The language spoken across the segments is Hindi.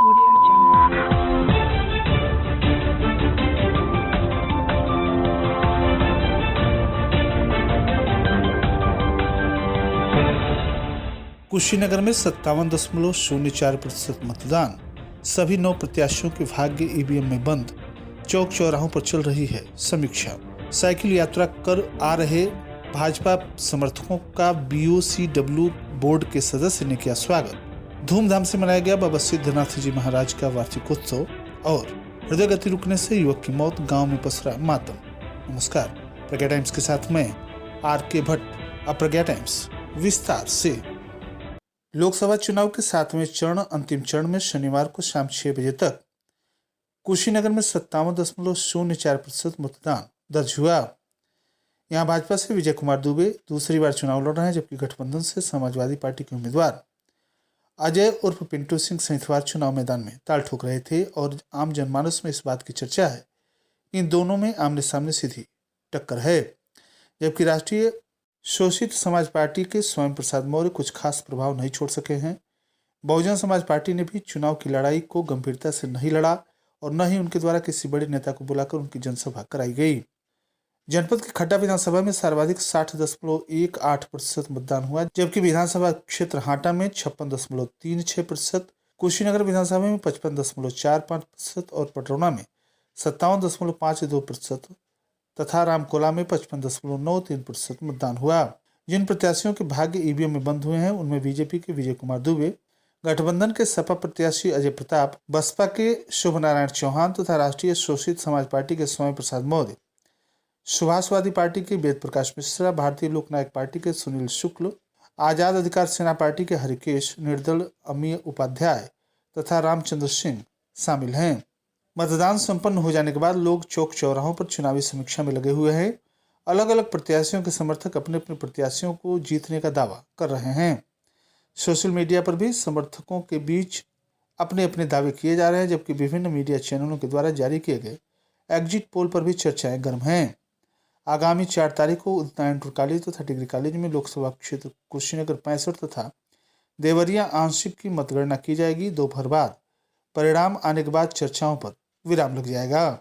Audio Jungle. कुशीनगर में 57.04% मतदान, सभी 9 प्रत्याशियों के भाग्य ईवीएम में बंद, चौक चौराहों पर चल रही है समीक्षा। साइकिल यात्रा कर आ रहे भाजपा समर्थकों का BOCW बोर्ड के सदस्य ने किया स्वागत। धूमधाम से मनाया गया बाबा सिद्धनाथ जी महाराज का वार्षिकोत्सव और हृदय गति रुकने से युवक की मौत, गांव में पसरा मातम। नमस्कार, प्रज्ञा टाइम्स के साथ मैं RK भट्ट। अब प्रज्ञा टाइम्स विस्तार से। लोकसभा चुनाव के 7वें चरण अंतिम चरण में शनिवार को शाम 6 बजे तक कुशीनगर में 57.04% मतदान दर्ज हुआ। यहां भाजपा से विजय कुमार दुबे दूसरी बार चुनाव लड़ रहे हैं, जबकि गठबंधन से समाजवादी पार्टी के उम्मीदवार अजय उर्फ पिंटू सिंह संहितवार चुनाव मैदान में ताल ठोक रहे थे और आम जनमानस में इस बात की चर्चा है कि इन दोनों में आमने सामने सीधी टक्कर है। जबकि राष्ट्रीय शोषित समाज पार्टी के स्वयं प्रसाद मौर्य कुछ खास प्रभाव नहीं छोड़ सके हैं। बहुजन समाज पार्टी ने भी चुनाव की लड़ाई को गंभीरता से नहीं लड़ा और न ही उनके द्वारा किसी बड़े नेता को बुलाकर उनकी जनसभा कराई गई। जनपद के खड्डा विधानसभा में सर्वाधिक 60.18% मतदान हुआ, जबकि विधानसभा क्षेत्र हाटा में 56.36%, कुशीनगर विधानसभा में 55.45% और पटरौना में 57.52% तथा रामकोला में 55.93% मतदान हुआ। जिन प्रत्याशियों के भाग्य ईवीएम में बंद हुए हैं उनमें बीजेपी के विजय कुमार दुबे, गठबंधन के सपा प्रत्याशी अजय प्रताप, बसपा के शुभ नारायण चौहान तथा राष्ट्रीय शोषित समाज पार्टी के स्वयं प्रसाद मौर्य, सुभाषवादी पार्टी के वेद प्रकाश मिश्रा, भारतीय लोकनायक पार्टी के सुनील शुक्ल, आजाद अधिकार सेना पार्टी के हरिकेश, निर्दल अमीय उपाध्याय तथा रामचंद्र सिंह शामिल हैं। मतदान संपन्न हो जाने के बाद लोग चौक चौराहों पर चुनावी समीक्षा में लगे हुए हैं। अलग अलग प्रत्याशियों के समर्थक अपने अपने प्रत्याशियों को जीतने का दावा कर रहे हैं। सोशल मीडिया पर भी समर्थकों के बीच अपने अपने दावे किए जा रहे हैं, जबकि विभिन्न मीडिया चैनलों के द्वारा जारी किए गए एग्जिट पोल पर भी चर्चाएं गर्म हैं। आगामी 4 तारीख को उदित नारायणपुर कॉलेज तथा डिग्री कॉलेज में लोकसभा क्षेत्र कुशीनगर 65 तथा देवरिया आंशिक की मतगणना की जाएगी। दोपहर बाद परिणाम आने के बाद चर्चाओं पर विराम लग जाएगा।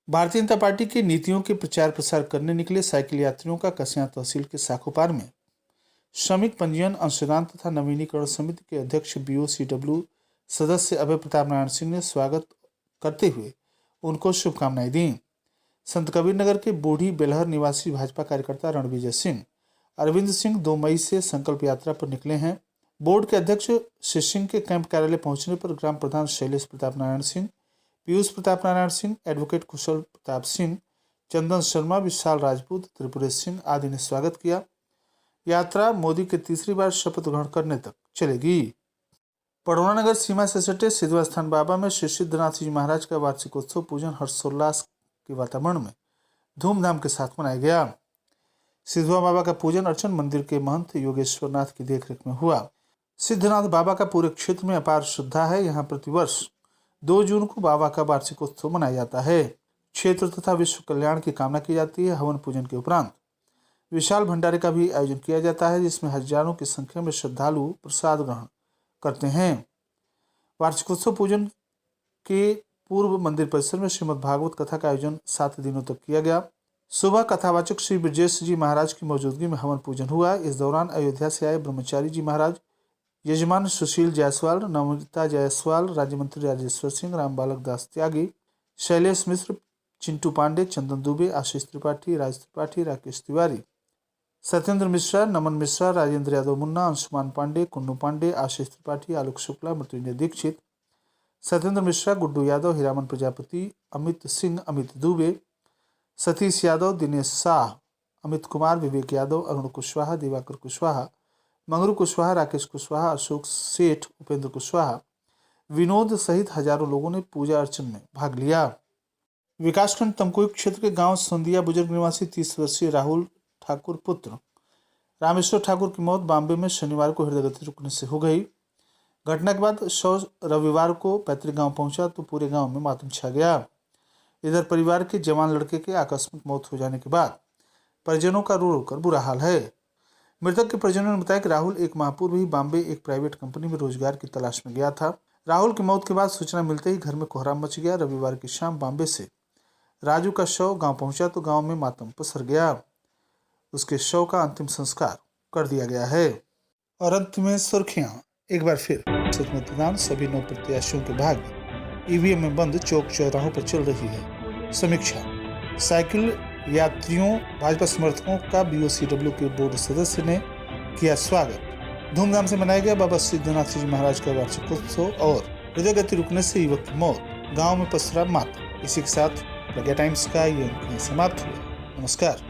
भारतीय जनता पार्टी की नीतियों के प्रचार प्रसार करने निकले साइकिल यात्रियों का कसिया तहसील के साखोपार में श्रमिक पंजीयन अंशदान तथा नवीनीकरण समिति के अध्यक्ष BOCW सदस्य अभय प्रताप नारायण सिंह ने स्वागत करते हुए उनको शुभकामनाएं दी। संत कबीर नगर के बूढ़ी बेलहर निवासी भाजपा कार्यकर्ता रणविजय सिंह अरविंद सिंह 2 मई से संकल्प यात्रा पर निकले हैं। बोर्ड के अध्यक्ष श्री सिंह के कैंप कार्यालय पहुंचने पर ग्राम प्रधान शैलेश प्रताप नारायण सिंह, पीयूष प्रताप नारायण सिंह, एडवोकेट कुशल प्रताप सिंह, चंदन शर्मा, विशाल राजपूत, त्रिपुरेश सिंह आदि ने स्वागत किया। यात्रा मोदी के तीसरी बार शपथ ग्रहण करने तक चलेगी। पटरौना नगर सीमा से सटे सिद्धवा स्थान बाबा में श्री सिद्धनाथ जी महाराज का वार्षिकोत्सव पूजन हर्षोल्लास के वातावरण में धूमधाम के साथ मनाया गया। सिद्धवा बाबा का पूजन अर्चन मंदिर के महंत योगेश्वर नाथ की देखरेख में हुआ। सिद्धनाथ बाबा का पूरे क्षेत्र में अपार श्रद्धा है। यहाँ प्रतिवर्ष 2 जून को बाबा का वार्षिकोत्सव मनाया जाता है। क्षेत्र तथा विश्व कल्याण की कामना की जाती है। हवन पूजन के उपरांत विशाल भंडारे का भी आयोजन किया जाता है, जिसमें हजारों की संख्या में श्रद्धालु प्रसाद ग्रहण करते हैं। वार्षिकोत्सव पूजन के पूर्व मंदिर परिसर में श्रीमद् भागवत कथा का आयोजन 7 दिनों तक किया गया। सुबह कथावाचक श्री ब्रजेश जी महाराज की मौजूदगी में हवन पूजन हुआ। इस दौरान अयोध्या से आए ब्रह्मचारी जी महाराज, यजमान सुशील जायसवाल, नवनीता जायसवाल, राज्य मंत्री राजेश्वर सिंह, राम बालक दास त्यागी, शैलेश मिश्र, चिंटू पांडे, चंदन दुबे, आशीष त्रिपाठी, राज त्रिपाठी, राकेश तिवारी, सत्येंद्र मिश्रा, नमन मिश्रा, राजेंद्र यादव मुन्ना, अंशुमान पांडे, कुन्नू पांडे, आशीष त्रिपाठी, आलोक शुक्ला, मृत्युंजय दीक्षित, सत्येंद्र मिश्रा, गुड्डू यादव, हीरामन प्रजापति, अमित सिंह, अमित दुबे, सतीश यादव, दिनेश शाह, अमित कुमार, विवेक यादव, अरुण कुशवाहा, दिवाकर कुशवाहा, मंगरू कुशवाहा, राकेश कुशवाहा, अशोक सेठ, उपेंद्र कुशवाहा, विनोद सहित हजारों लोगों ने पूजा अर्चन में भाग लिया। विकासखंड तमकुई क्षेत्र के गांव संदिया बुजुर्ग निवासी 30 वर्षीय राहुल ठाकुर पुत्र रामेश्वर ठाकुर की मौत बॉम्बे में शनिवार को हृदय गति रुकने से हो गई। घटना के बाद शव रविवार को पैतृक गांव पहुंचा तो पूरे गांव में मातम छा गया। इधर परिवार के जवान लड़के के आकस्मिक मौत हो जाने के बाद परिजनों का रो रो कर बुरा हाल है। मृतक के परिजनों ने बताया कि राहुल 1 माह पूर्व ही बॉम्बे एक प्राइवेट कंपनी में रोजगार की तलाश में गया था। राहुल की मौत के बाद सूचना मिलते ही घर में कोहराम मच गया। रविवार की शाम बॉम्बे से राजू का शव गांव पहुंचा तो गांव में मातम पसर गया। उसके शव का अंतिम संस्कार कर दिया गया है। और अंत में सुर्खियां एक बार फिर। मतदान सभी 9 प्रत्याशियों के भाग्य ईवीएम में बंद, चौक चौराहों पर चल रही है समीक्षा। साइकिल यात्रियों भाजपा समर्थकों का बीओसीडब्ल्यू के बोर्ड सदस्य ने किया स्वागत। धूमधाम से मनाया गया बाबा सिद्धनाथ जी महाराज का वार्षिकोत्सव और हृदय गति रुकने से युवक की मौत, गांव में पसरा मातम। इसी के साथ प्रज्ञा टाइम्स का ये अंक समाप्त हुआ। नमस्कार।